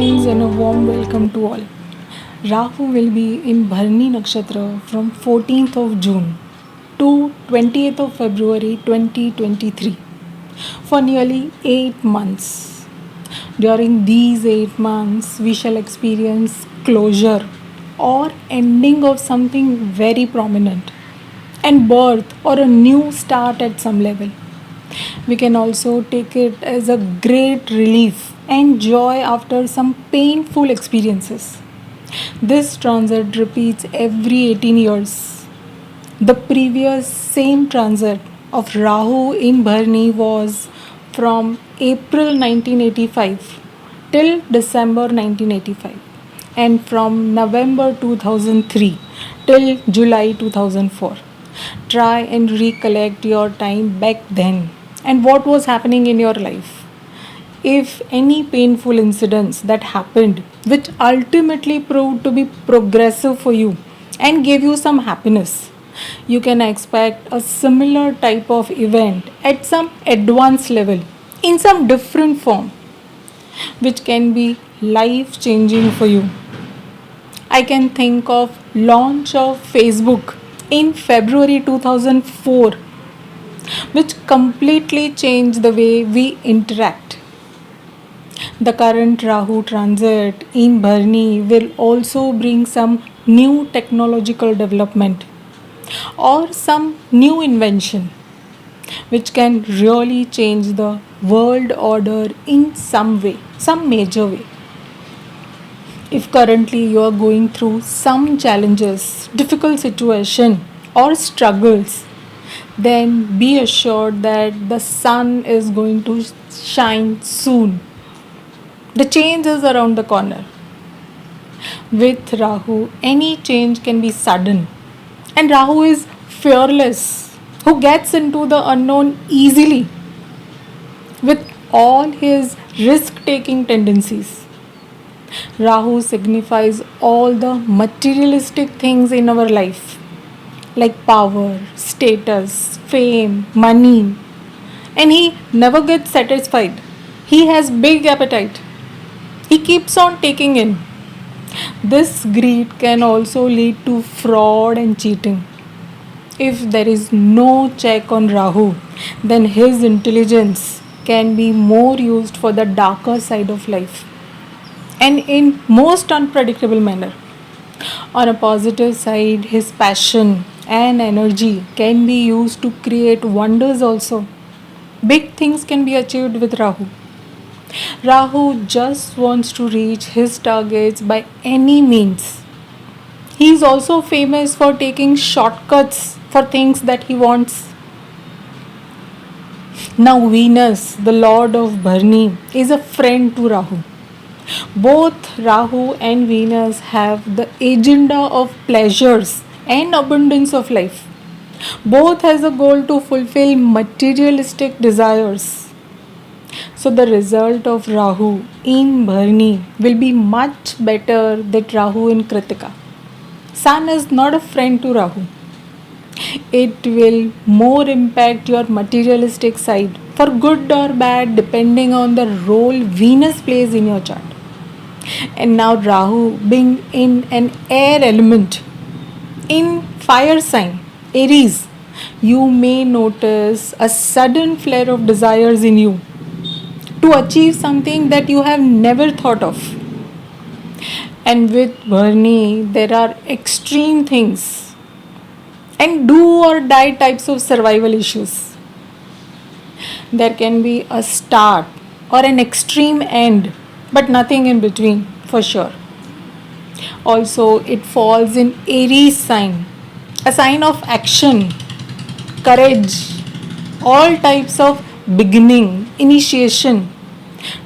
Greetings and a warm welcome to all. Rahu will be in Bharani Nakshatra from 14th of June to 20th of February 2023 for nearly 8 months. During these 8 months, we shall experience closure or ending of something very prominent and birth or a new start at some level. We can also take it as a great relief and joy after some painful experiences. This transit repeats every 18 years. The previous same transit of Rahu in Bharani was from April 1985 till December 1985 and from November 2003 till July 2004. Try and recollect your time back then and what was happening in your life. If any painful incidents that happened which ultimately proved to be progressive for you and gave you some happiness, you can expect a similar type of event at some advanced level in some different form which can be life changing for you. I can think of launch of Facebook in February 2004 which completely changed the way we interact. The current Rahu transit in Bharani will also bring some new technological development or some new invention which can really change the world order in some way, some major way. If currently you are going through some challenges, difficult situation or struggles, then be assured that the sun is going to shine soon. The change is around the corner. With Rahu, any change can be sudden. And Rahu is fearless, who gets into the unknown easily with all his risk-taking tendencies. Rahu signifies all the materialistic things in our life like power, status, fame, money. And he never gets satisfied. He has big appetite. He keeps on taking in. This greed can also lead to fraud and cheating. If there is no check on Rahu, then his intelligence can be more used for the darker side of life and in most unpredictable manner. On a positive side, his passion and energy can be used to create wonders also. Big things can be achieved with Rahu. Rahu just wants to reach his targets by any means. He is also famous for taking shortcuts for things that he wants. Now, Venus, the lord of Bharani, is a friend to Rahu. Both Rahu and Venus have the agenda of pleasures and abundance of life. Both has a goal to fulfill materialistic desires. So the result of Rahu in Bharani will be much better than Rahu in Kritika. Sun is not a friend to Rahu. It will more impact your materialistic side for good or bad depending on the role Venus plays in your chart. And now Rahu being in an air element in fire sign Aries, you may notice a sudden flare of desires in you to achieve something that you have never thought of. And with Bharani, there are extreme things and do or die types of survival issues. There can be a start or an extreme end, but nothing in between for sure. Also, it falls in Aries sign, a sign of action, courage, all types of beginning, initiation,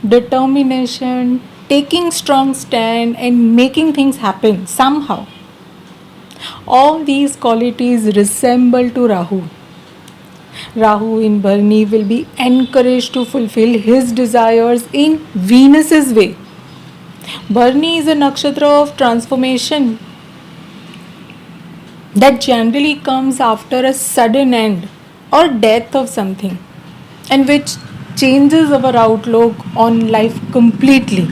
determination, taking strong stand and making things happen somehow. All these qualities resemble to Rahu. Rahu in Bharani will be encouraged to fulfill his desires in Venus's way. Bharani is a nakshatra of transformation that generally comes after a sudden end or death of something and which changes our outlook on life completely.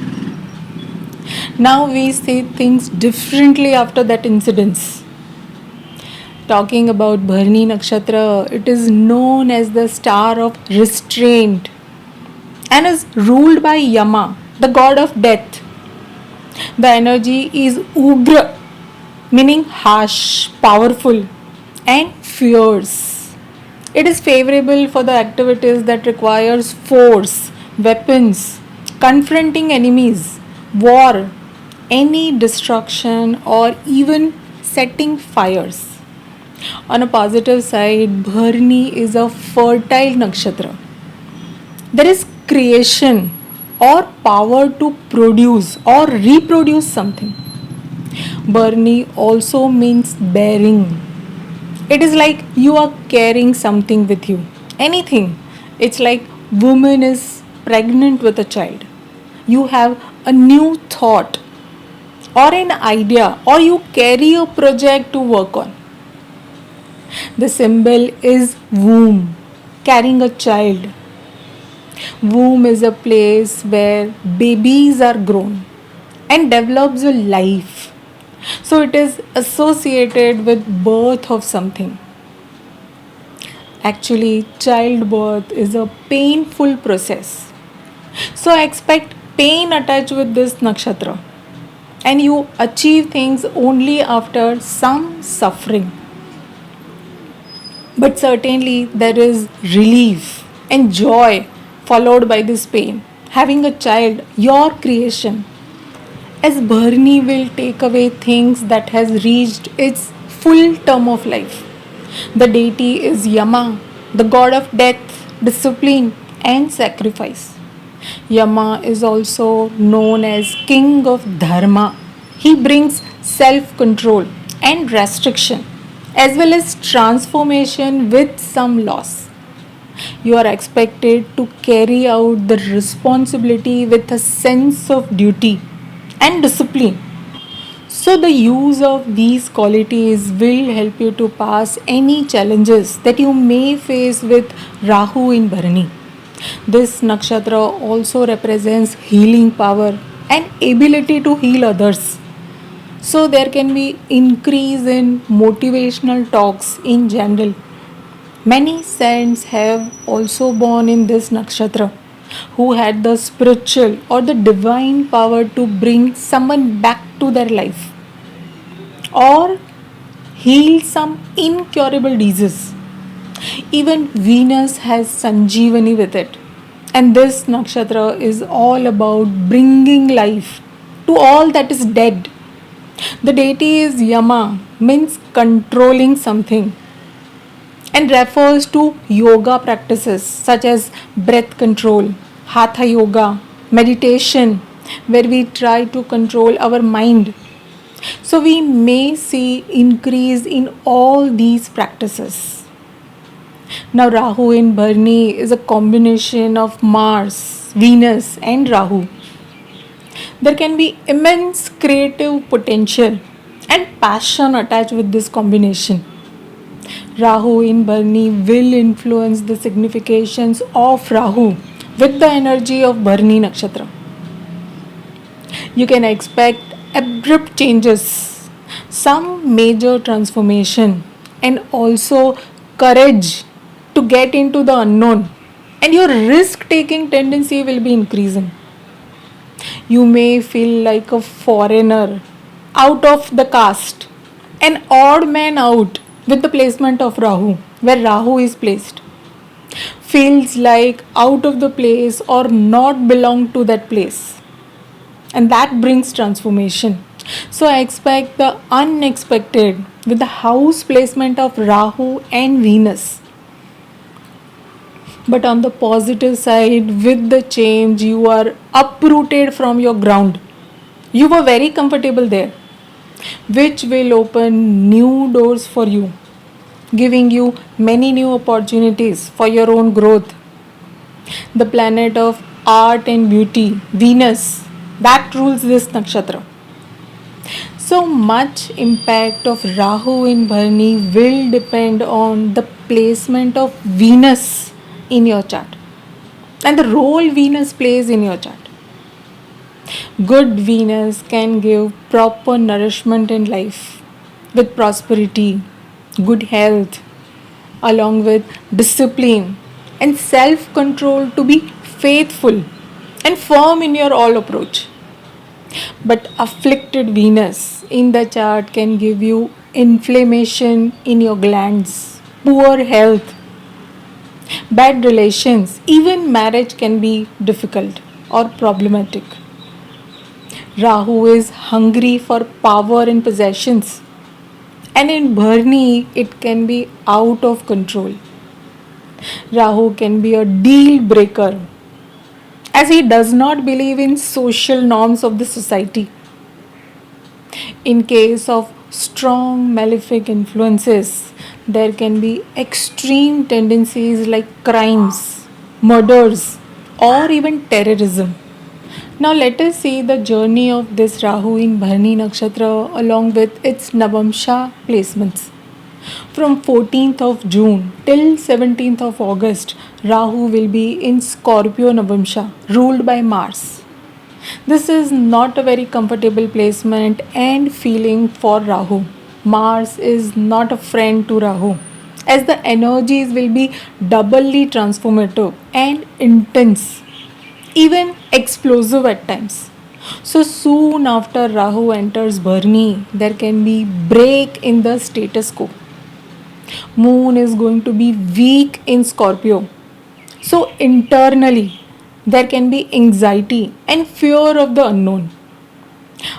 Now we see things differently after that incident. Talking about Bharani Nakshatra, it is known as the star of restraint and is ruled by Yama, the god of death. The energy is Ugra, meaning harsh, powerful, and fierce. It is favorable for the activities that requires force, weapons, confronting enemies, war, any destruction, or even setting fires. On a positive side, Bharani is a fertile nakshatra. There is creation or power to produce or reproduce something. Bharani also means bearing. It is like you are carrying something with you. Anything. It's like woman is pregnant with a child. You have a new thought or an idea, or you carry a project to work on. The symbol is womb, carrying a child. Womb is a place where babies are grown and develops a life. So it is associated with birth of something. Actually, childbirth is a painful process. So expect pain attached with this nakshatra. And you achieve things only after some suffering. But certainly there is relief and joy followed by this pain. Having a child, your creation, as Bharani will take away things that has reached its full term of life. The deity is Yama, the god of death, discipline, and sacrifice. Yama is also known as king of dharma. He brings self control and restriction as well as transformation with some loss. You are expected to carry out the responsibility with a sense of duty and discipline. So, the use of these qualities will help you to pass any challenges that you may face with Rahu in Bharani. This nakshatra also represents healing power and ability to heal others. So there can be increase in motivational talks in general. Many saints have also born in this nakshatra who had the spiritual or the divine power to bring someone back to their life or heal some incurable disease. Even Venus has Sanjeevani with it. And this nakshatra is all about bringing life to all that is dead. The deity is Yama, means controlling something, and refers to yoga practices such as breath control, hatha yoga, meditation, where we try to control our mind. So we may see increase in all these practices. Now Rahu in Bharani is a combination of Mars, Venus and Rahu. There can be immense creative potential and passion attached with this combination. Rahu in Bharani will influence the significations of Rahu with the energy of Bharani Nakshatra. You can expect abrupt changes, some major transformation, and also courage to get into the unknown, and your risk taking tendency will be increasing. You may feel like a foreigner, out of the caste, an odd man out with the placement of Rahu, where Rahu is placed. Feels like out of the place or not belong to that place. And that brings transformation. So I expect the unexpected with the house placement of Rahu and Venus. But on the positive side, with the change, you are uprooted from your ground. You were very comfortable there, which will open new doors for you, giving you many new opportunities for your own growth. The planet of art and beauty, Venus, that rules this nakshatra. So much impact of Rahu in Bharani will depend on the placement of Venus in your chart and the role Venus plays in your chart. Good Venus can give proper nourishment in life with prosperity, good health, along with discipline and self control to be faithful and firm in your all approach. But afflicted Venus in the chart can give you inflammation in your glands, poor health, bad relations, even marriage can be difficult or problematic. Rahu is hungry for power and possessions, and in Bharani, it can be out of control. Rahu can be a deal breaker as he does not believe in social norms of the society. In case of strong malefic influences, there can be extreme tendencies like crimes, murders, or even terrorism. Now let us see the journey of this Rahu in Bharani Nakshatra along with its Navamsa placements. From 14th of June till 17th of August, Rahu will be in Scorpio Navamsa, ruled by Mars. This is not a very comfortable placement and feeling for Rahu. Mars is not a friend to Rahu, as the energies will be doubly transformative and intense, even explosive at times. So soon after Rahu enters Bharani, there can be break in the status quo. Moon is going to be weak in Scorpio. So internally, there can be anxiety and fear of the unknown.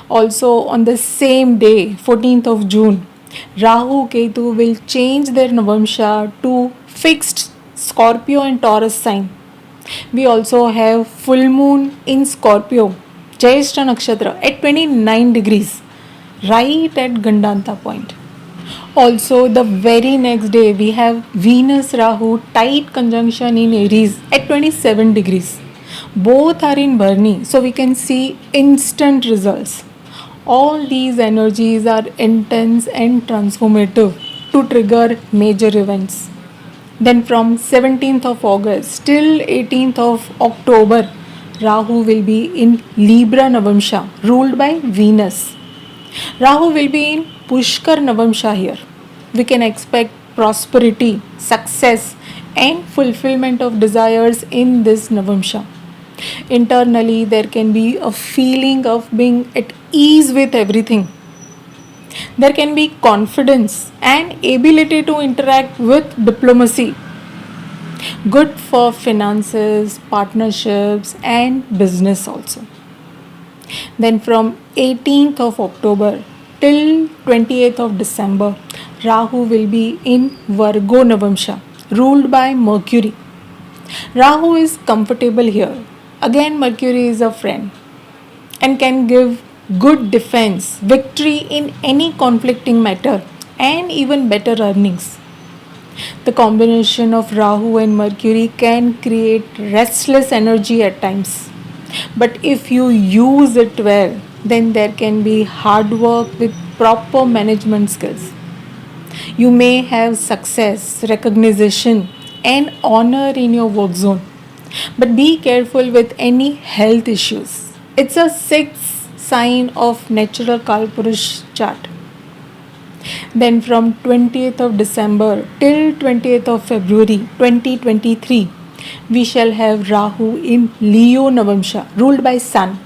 Also, on the same day, 14th of June, Rahu Ketu will change their Navamsa to fixed Scorpio and Taurus sign. We also have full moon in Scorpio, Jyeshta Nakshatra at 29 degrees, right at Gandanta point. Also, the very next day, we have Venus Rahu tight conjunction in Aries at 27 degrees. Both are in Bharani, so we can see instant results. All these energies are intense and transformative to trigger major events. Then from 17th of August till 18th of October, Rahu will be in Libra Navamsa, ruled by Venus. Rahu will be in Pushkar Navamsa here. We can expect prosperity, success, and fulfillment of desires in this Navamsa. Internally, there can be a feeling of being at ease with everything. There can be confidence and ability to interact with diplomacy. Good for finances, partnerships, and business also. Then from 18th of October till 28th of December, Rahu will be in Virgo Navamsa, ruled by Mercury. Rahu is comfortable here. Again, Mercury is a friend and can give good defense, victory in any conflicting matter, and even better earnings. The combination of Rahu and Mercury can create restless energy at times. But if you use it well, then there can be hard work with proper management skills. You may have success, recognition, and honor in your work zone. But be careful with any health issues. It's a sixth sign of natural Kalpurush chart. Then from 20th of December till 20th of February 2023, we shall have Rahu in Leo Navamsa, ruled by Sun.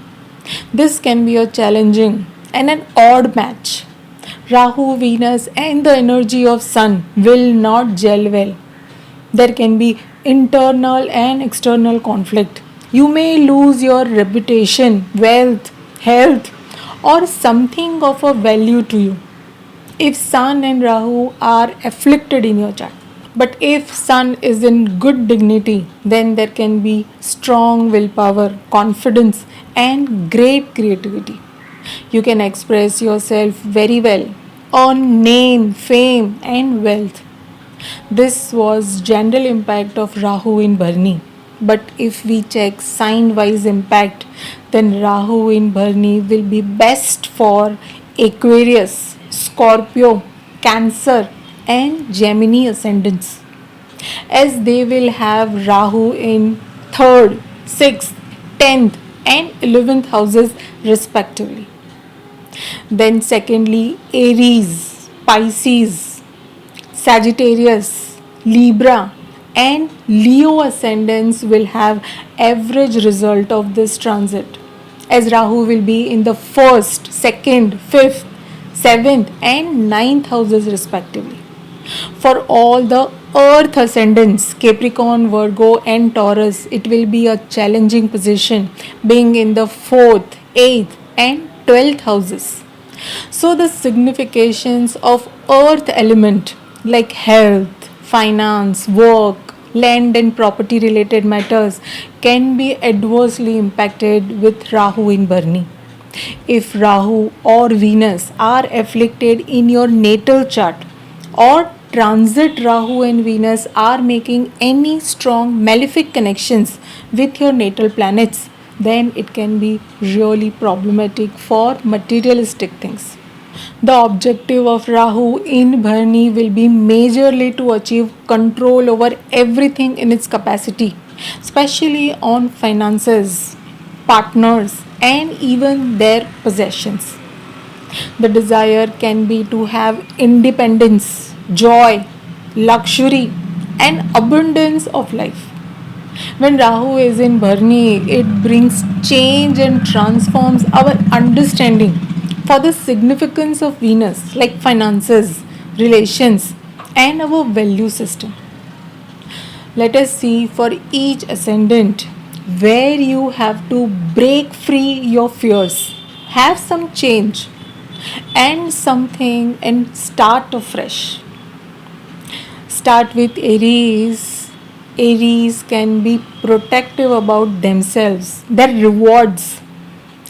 This can be a challenging and an odd match. Rahu, Venus, and the energy of Sun will not gel well. There can be internal and external conflict. You may lose your reputation, wealth, health, or something of a value to you if Sun and Rahu are afflicted in your chart. But if Sun is in good dignity, then there can be strong willpower, confidence, and great creativity. You can express yourself very well, earn name, fame, and wealth. This was general impact of Rahu in Bharani. But if we check sign wise impact, then Rahu in Bharani will be best for Aquarius, Scorpio, Cancer, and Gemini ascendants, as they will have Rahu in 3rd, 6th, 10th, and 11th houses respectively. Then secondly, Aries, Pisces, Sagittarius, Libra and Leo ascendants will have average result of this transit, as Rahu will be in the first, second, fifth, seventh and ninth houses respectively. For all the earth ascendants, Capricorn, Virgo and Taurus, it will be a challenging position being in the fourth, eighth and 12th houses. So the significations of earth element like health, finance, work, land and property related matters can be adversely impacted with Rahu in Bharani. If Rahu or Venus are afflicted in your natal chart, or transit Rahu and Venus are making any strong malefic connections with your natal planets, then it can be really problematic for materialistic things. The objective of Rahu in Bharani will be majorly to achieve control over everything in its capacity, especially on finances, partners, and even their possessions. The desire can be to have independence, joy, luxury, and abundance of life. When Rahu is in Bharani, it brings change and transforms our understanding for the significance of Venus, like finances, relations, and our value system. Let us see for each ascendant where you have to break free your fears, have some change, and something and start afresh. Start with Aries. Aries can be protective about themselves, their rewards,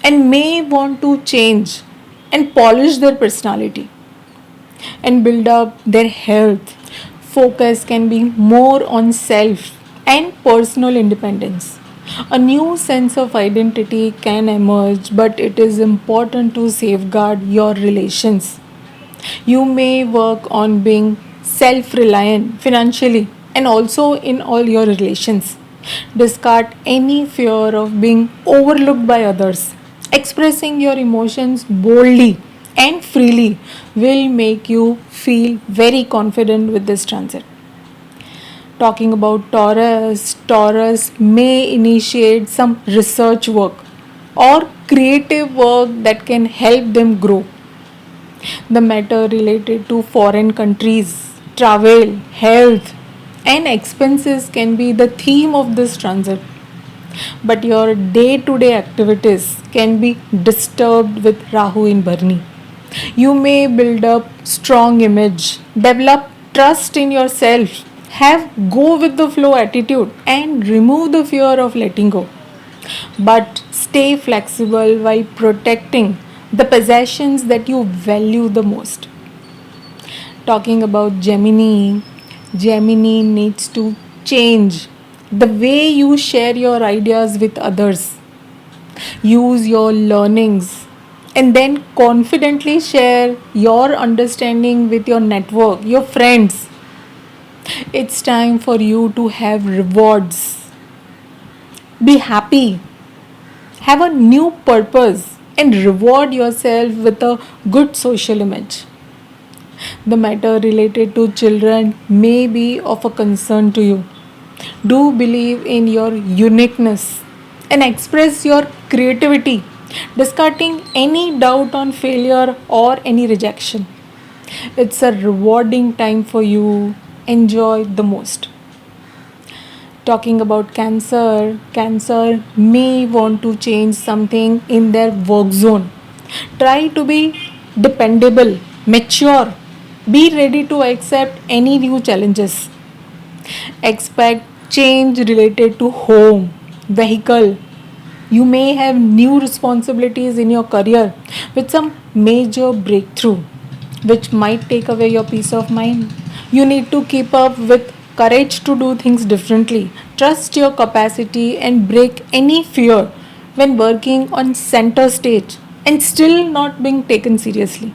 and may want to change and polish their personality and build up their health. Focus can be more on self and personal independence. A new sense of identity can emerge, but it is important to safeguard your relations. You may work on being self reliant financially and also in all your relations. Discard any fear of being overlooked by others. Expressing your emotions boldly and freely will make you feel very confident with this transit. Talking about Taurus, Taurus may initiate some research work or creative work that can help them grow. The matter related to foreign countries, travel, health, and expenses can be the theme of this transit. But your day to day activities can be disturbed with Rahu in Bharani. You may build up strong image, develop trust in yourself, have go with the flow attitude, and remove the fear of letting go. But stay flexible while protecting the possessions that you value the most. Talking about Gemini, Gemini needs to change the way you share your ideas with others. Use your learnings and then confidently share your understanding with your network, your friends. It's time for you to have rewards. Be happy. Have a new purpose and reward yourself with a good social image. The matter related to children may be of a concern to you. Do believe in your uniqueness and express your creativity, discarding any doubt on failure or any rejection. It's a rewarding time for you. Enjoy the most. Talking about Cancer, Cancer may want to change something in their work zone. Try to be dependable, mature, be ready to accept any new challenges. Expect change related to home, vehicle. You may have new responsibilities in your career with some major breakthrough, which might take away your peace of mind. You need to keep up with courage to do things differently. Trust your capacity and break any fear when working on center stage and still not being taken seriously.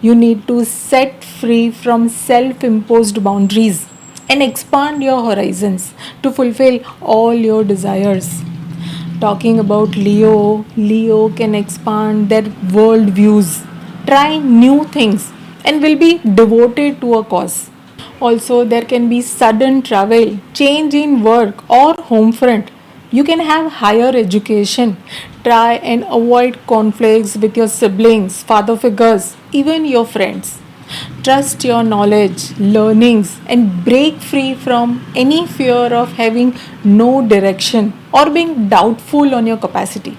You need to set free from self imposed boundaries and expand your horizons to fulfill all your desires. Talking about Leo, Leo can expand their world views, try new things, and will be devoted to a cause. Also, there can be sudden travel, change in work or home front. You can have higher education. Try and avoid conflicts with your siblings, father figures, even your friends. Trust your knowledge, learnings, and break free from any fear of having no direction or being doubtful on your capacity.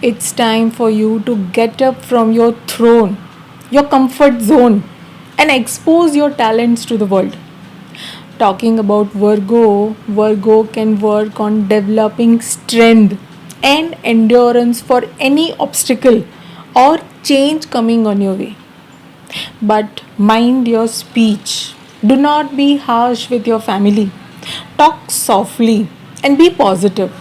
It's time for you to get up from your throne, your comfort zone, and expose your talents to the world. Talking about Virgo, Virgo can work on developing strength and endurance for any obstacle or change coming on your way. But mind your speech. Do not be harsh with your family. Talk softly and be positive.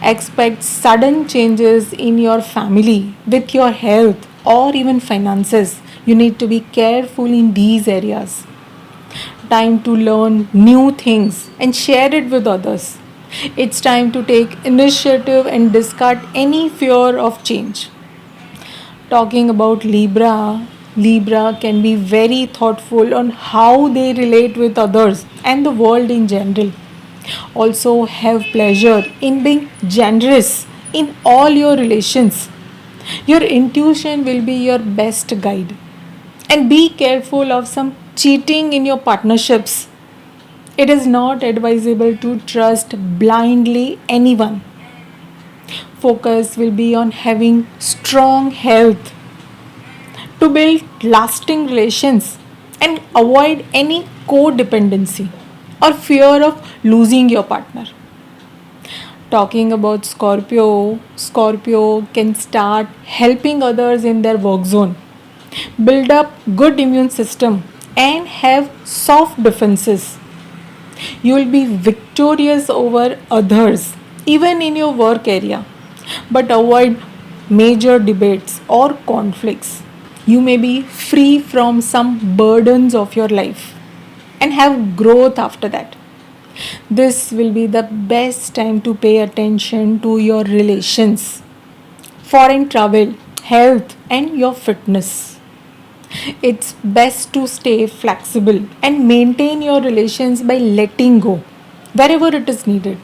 Expect sudden changes in your family with your health or even finances. You need to be careful in these areas. Time to learn new things and share it with others. It's time to take initiative and discard any fear of change. Talking about Libra, Libra can be very thoughtful on how they relate with others and the world in general. Also, have pleasure in being generous in all your relations. Your intuition will be your best guide. And be careful of some cheating in your partnerships. It is not advisable to trust blindly anyone. Focus will be on having strong health to build lasting relations and avoid any codependency or fear of losing your partner. Talking about Scorpio, Scorpio can start helping others in their work zone, build up good immune system and have soft defenses. You will be victorious over others even in your work area, but avoid major debates or conflicts. You may be free from some burdens of your life and have growth after that. This will be the best time to pay attention to your relations, foreign travel, health, and your fitness. It's best to stay flexible and maintain your relations by letting go wherever it is needed.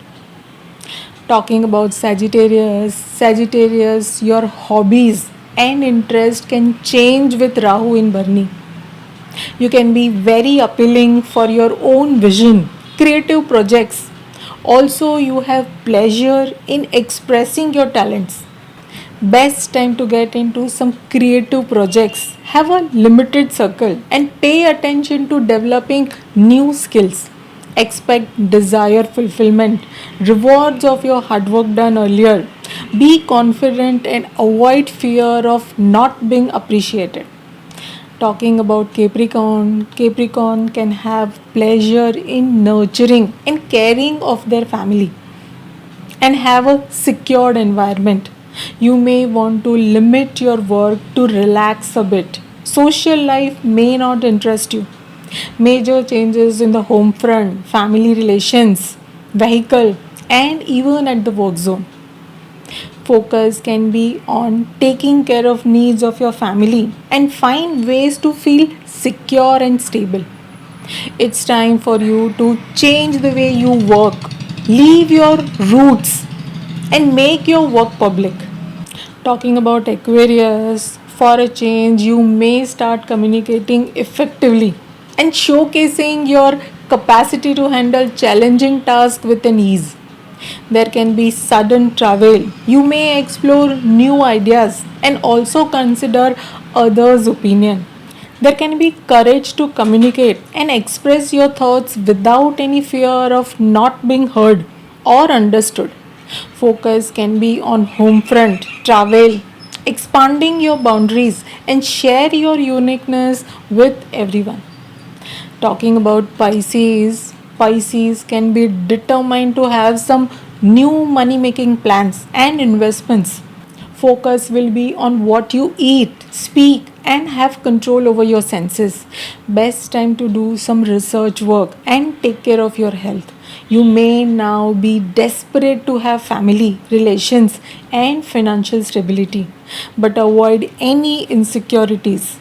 Talking about Sagittarius, Sagittarius, your hobbies and interest can change with Rahu in Bharani. You can be very appealing for your own vision, creative projects. Also, you have pleasure in expressing your talents. Best time to get into some creative projects. Have a limited circle and pay attention to developing new skills. Expect desire fulfillment, rewards of your hard work done earlier. Be confident and avoid fear of not being appreciated. Talking about Capricorn, Capricorn can have pleasure in nurturing and caring of their family and have a secured environment. You may want to limit your work to relax a bit. Social life may not interest you. Major changes in the home front, family relations, vehicle, and even at the work zone. Focus can be on taking care of needs of your family and find ways to feel secure and stable. It's time for you to change the way you work, leave your roots, and make your work public. Talking about Aquarius, for a change, you may start communicating effectively and showcasing your capacity to handle challenging tasks with an ease. There can be sudden travel. You may explore new ideas and also consider others' opinion. There can be courage to communicate and express your thoughts without any fear of not being heard or understood. Focus can be on home front, travel, expanding your boundaries and share your uniqueness with everyone. Talking about Pisces, Pisces can be determined to have some new money making plans and investments. Focus will be on what you eat, speak, and have control over your senses. Best time to do some research work and take care of your health. You may now be desperate to have family, relations, and financial stability, but avoid any insecurities.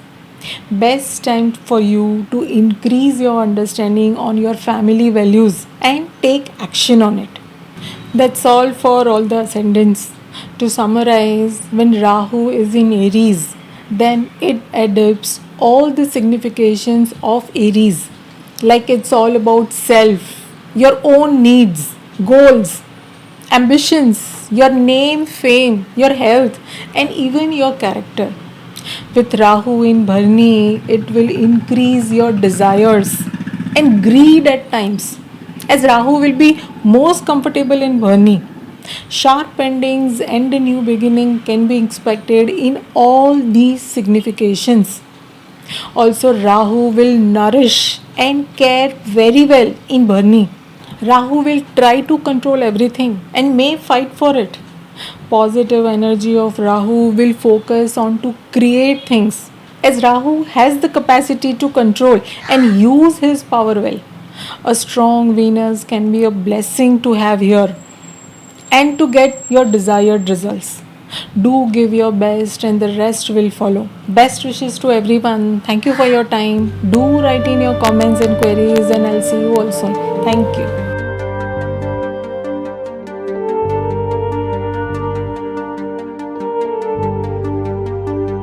Best time for you to increase your understanding on your family values and take action on it. That's all for all the ascendants. To summarize, when Rahu is in Aries, then it adopts all the significations of Aries. Like it's all about self, your own needs, goals, ambitions, your name, fame, your health, and even your character. With Rahu in Bharani, it will increase your desires and greed at times, as Rahu will be most comfortable in Bharani. Sharp endings and a new beginning can be expected in all these significations. Also, Rahu will nourish and care very well in Bharani. Rahu will try to control everything and may fight for it. Positive energy of Rahu will focus on to create things, as Rahu has the capacity to control and use his power well. A strong Venus can be a blessing to have here and to get your desired results. Do give your best and the rest will follow. Best wishes to everyone. Thank you for your time. Do write in your comments and queries, and I'll see you all soon. Thank you.